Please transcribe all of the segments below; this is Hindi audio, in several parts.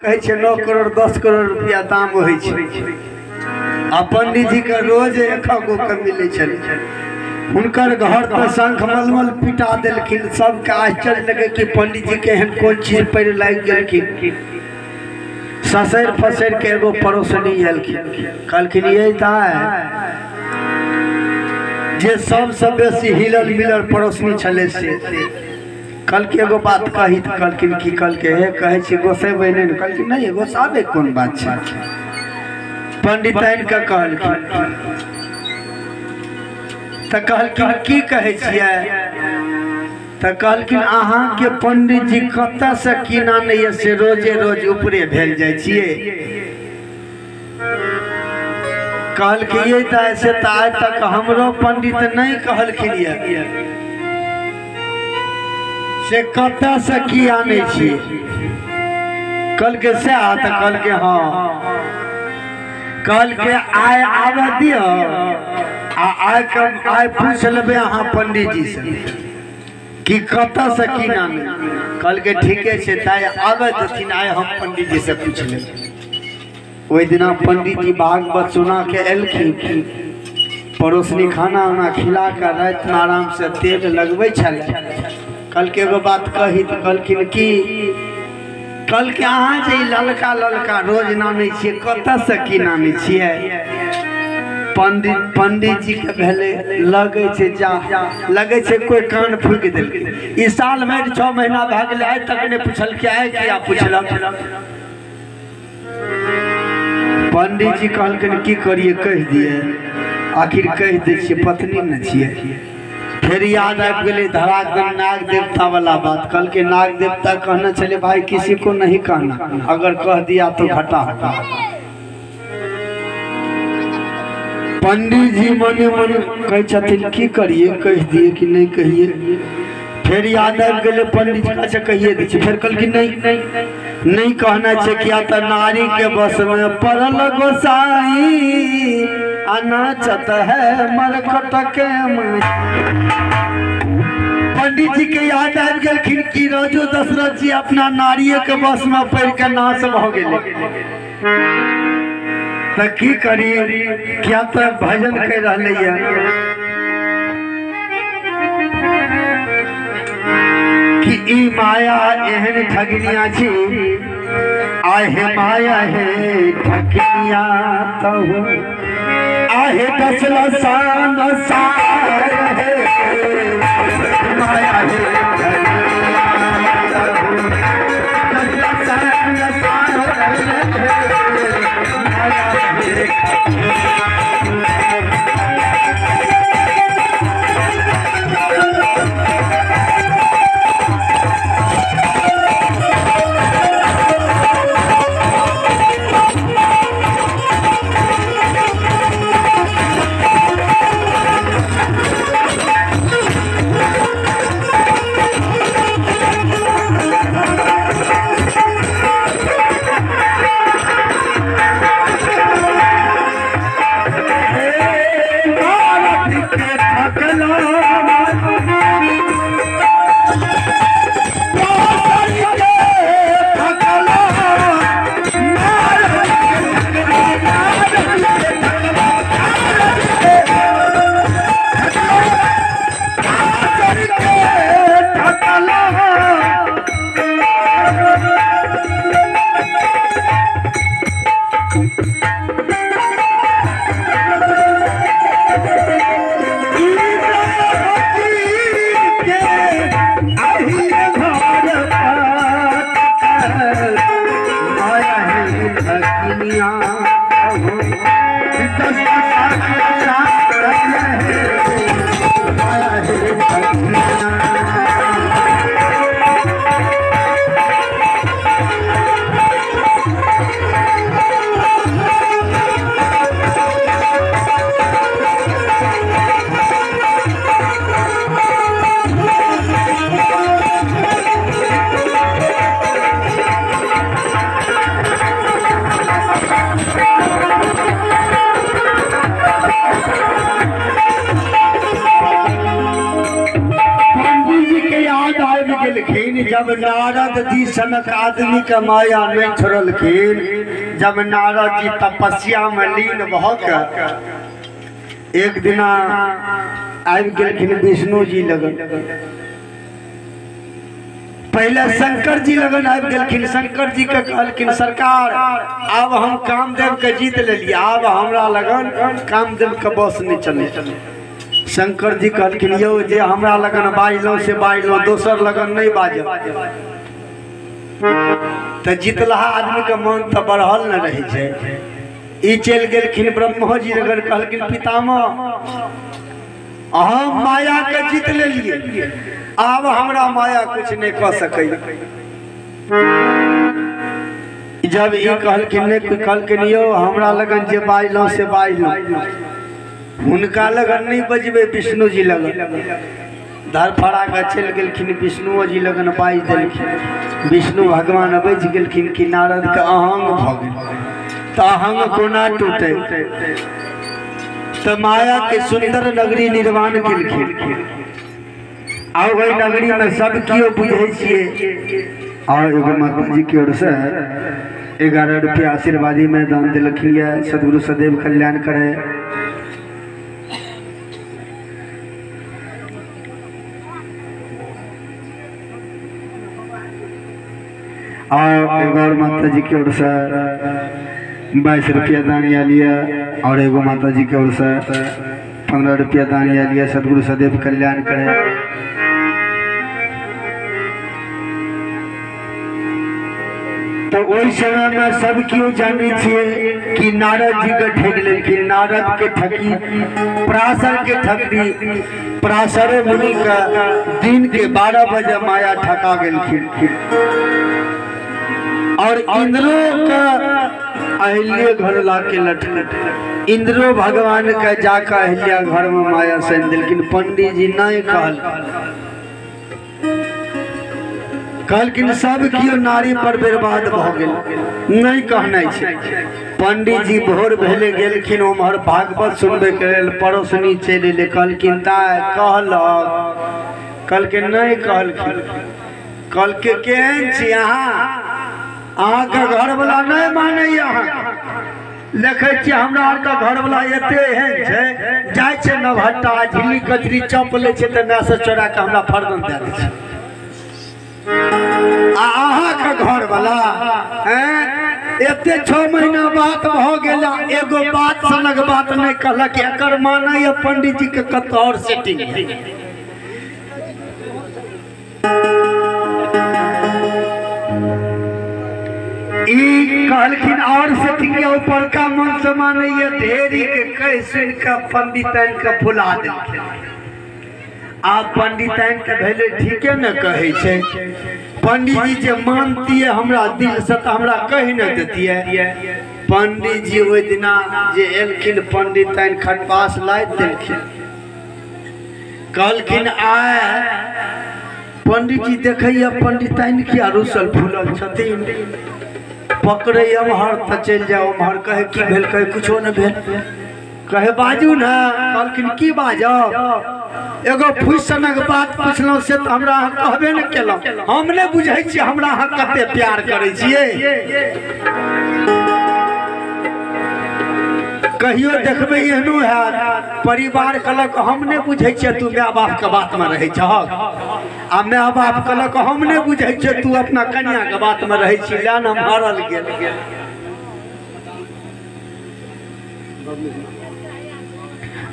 कहे 9 करोड़ 10 करोड़ रुपया दाम हो पंडित जी के रोज 1 गो के मिले हुनकर घर तो शंख मलमल पिटा दिलखिन। सबके आश्चर्य लगे कि पंडित जी के कौन चीज पर लग गलखिन। ससैर फसैर के एगो पड़ोसनी एलखिन, कहलखिन ये जे सबसे बेसी हिलल मिलल पड़ोसनी छले से कल के एगो बात कही तो कहलखिन की कल के हे कहे गोसेबे नहीं, कहलखिन नहीं गोसाबे कौन बात है। पंडिताइन के कहलखिन तो कहलखिन की कहे तो कहलखिन अहाँ के पंडित जी कत से कीना नहीं से रोजे रोज ऊपरे भेल जाय छिए। कहलखिन ये तो ऐसे तो आज तक हमरो पंडित नहीं कहलखिन से कत से की आने छी। कल के से आता कल के हाँ कल के आय आवे दियो आय पूछ लेबे अहाँ पंडित जी से कि कत से की नामे। कल के ठीके से ताय आवे तथिन आय हम पंडित जी से पूछ ले। ओई दिना पंडित जी भागवत सुना के एलखिन, पड़ोसनी खाना उना खिला कर रात में आराम से तेल लगबै छल। कल के एगो बात कही तो कहलखिन की कल के अहाँ जे ललका ललका रोज नामे छिए कत से की नामे छिए। पंडित जी के भेले लगे छे जा लगे छे कोई कान फूक दिल। इस साल में 6 महीना भ गेल आज तक ने पूछल के आए किया पूछलक। पंडित जी कहलखिन की करिए कह दिए, आखिर कह दे छिए पत्नी न छिए। फिर याद आ गए धराधन नाग देवता वाला बात। कल के नाग देवता कहना चले भाई किसी को नहीं कहना, अगर कह दिया तो घाटा होगा। पंडित जी मने मन कहे छथिन की करिए कह दिए कि नहीं कहिए। फिर याद आ गए पंडित जी अच्छा कहिए दी। फिर कल की नहीं कहना चाहिए क्या तो नारी के बस में पड़ल गोसाई अनाचत है मरकट के पंडित जी के याद आ गए खिड़की रोजो दशरथ जी अपना नारिये के बस में पड़ के नाश भ गए। तो की करी क्या तो भजन कर रहे कि ई माया एहन ठगनिया छी आहे माया है ठगनिया तो आहे दसला सान सार है माया है दसला सान सार जब नारद जी सनक आदमी के माया नहीं छोड़लखिन, जब नारद जी तपस्या में लीन भ के एक दिना आबि गेलखिन विष्णु जी लगन। पहले शंकर जी लगन आबि गेलखिन। शंकर जी के कहलखिन सरकार अब हम कामदेव के जीत लेलिए, अब हमरा लगन कामदेव के बस नहीं चले। शंकर जी कहलखिन यौ जे हमरा लगन बाजलौ से बाजलौ, दोसर लगन नहीं बाजब। तो जितलहा आदमी के मन तो बढ़ल न रहे छै। ई चल गेलखिन ब्रह्मा जी लगन, कहलखिन पितामह हम माया के जीत लेलिए, अब हमरा माया कुछ नहीं कह सकै। जब ई कहलखिन नहीं, कहलखिन यौ हमरा लगन जे बाजलौ से बाजलौ, उनका लगन नहीं बजबे, विष्णु जी लगन। धरफड़ा के चल गेलखिन विष्णु जी लगन बाज देलखिन। विष्णु भगवान बज गेलखिन कि नारद के अहंग भ गेल, तो अहंग कोना टूटे। तो माया के सुंदर नगरी निर्माण केलखिन। और वही नगरी में सब कियो बुझे छिए। और एगो माता जी की ओर से 11 रुपया आशीर्वादी में दान दिलखिन। सदगुरु सदैव कल्याण करे। और एगो और माता जी की ओर से 22 रुपया दान लिया। और एगो माता जी की ओर से 15 रुपया दान लिया। सदगुरु सदैव कल्याण करे। तो वही समय में सब क्यों जानी छे कि नारद जी के ठग लेकिन नारद के ठगी पराशर के ठगी। पराशर मुनि का दिन के 12 बजे माया ठका गेलखिन। और इंद्रो का अहिल्या घर लाके लटक। इंद्रो भगवान का जाकर अहिल्या घर में माया सन दिलखिन। पंडित जी नहीं कहलखिन सब कियो नारी पर बर्बाद भ गेल, नहीं कहना छै। पंडित जी भोर भेले गेलखिन उम्हर भागवत सुनबे के लेल। पड़ोसनी चलि एले, कहलखिन ताय कहलक, कहलखिन नहीं कहलखिन। कहलके केहन छी अहाँ के घर वाला नहीं माने। अहाँ देखे छी हमरा आर के घर वाला एते एहन छै, जाय छै नवहट्टा झिल्ली कचरी चप ले छै त मैं से चोरा के हमरा फर्दन दे दै छै। अहाँ के घर वाला एते 6 महीना बात भ गेला, एगो बात सनक बात नहीं कहलक। एकर माने ये पंडित जी के कत और सेटिंग कहलखिन और सेटिंग ऊपर का मन से माने ये ढेरी के कह सुन के पंडितन के भुला देलखिन। आप पंडितन के भेले ठीके न कहे छे। पंडित जी जे मानतिए हमरा दिल से तो हमरा कह न देतिए। पंडित जी ओहि दिना जे एलखिन पंडितन खटपास लाद देलखिन। कहलखिन आय पंडित जी देखैया पंडितन किया रुसल फूलल छथिन। पकड़े अमहर त चल जाओ, अमहर कहे की भेल, कहे कुछो न भेल। कहे बाजू ना। कहलखिन की बाजब, एगो फुसनक बात पूछलौ से त हमरा अहाँ कहबे न केलौ। हम ने बुझै छी हमरा अहाँ कते प्यार करै छियै। कहियो देखबै एहनो हैत परिवार कहलक हम ने बुझै छियै तू माय बाप के बात में रहै छहक, आ माय बाप कहलक हम ने बुझै छियै तू अपना कन्या के बात में रहै छी। लान हम हारल गेल।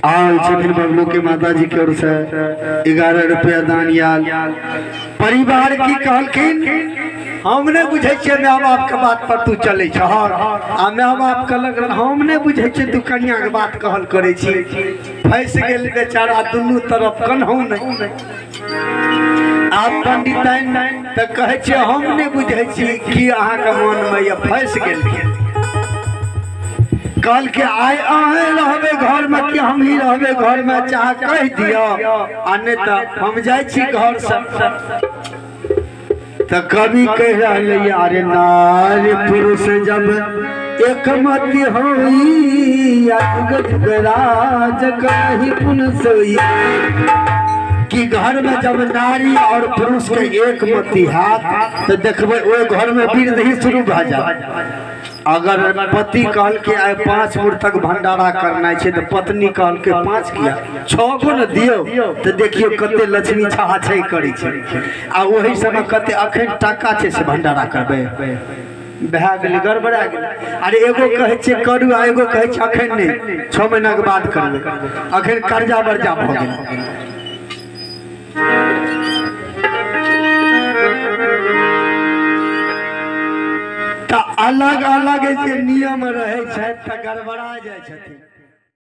आज छथिन बबलू के माता जी की ओर से 11 रुपया दान याल। परिवार की कहलखिन हमने बुझे छे माय बाप के बात पर तू चले छ। आ माय बाप कहलक हमने बुझे छे तू कन्या के बात कहल करे छी। फंस गेल बेचारा दुनू तरफ कन्हौ नहीं। आप पंडितन त कहे छे हमने बुझे छी कि अहाँ के मन में ये फंस गेल। कल के आए अहें रहबे घर में कि हम ही रहबे घर में, चाह कह दियो आ नहीं तो हम जाय छी घर से। तो कभी कह रहे अरे नारी पुरुष जब एक मति होई राज कहीं पुन सोई। कि घर में जब नारी और पुरुष के एक मती हाथ तो देखबे वो घर में वृद्ध ही शुरू भ जाए। अगर पति कहल के आए 5 मुठ तक भंडारा करना है तो पत्नी कहल के 5 किया 6 गो न दियो तो देखियो कते लक्ष्मी छहा छै करी छै आ वही समय कते अखन टाका छै से भंडारा करबे बहा गेल गड़बड़ा गेल। अरे एगो कहे छै करू आ एगो कहे छै अखन नहीं 6 महीना के बाद करबे अखन कर्जा बर्जा भ गेल। अलग अलग नियम रहे छै त गड़बड़ा जाय छथिन।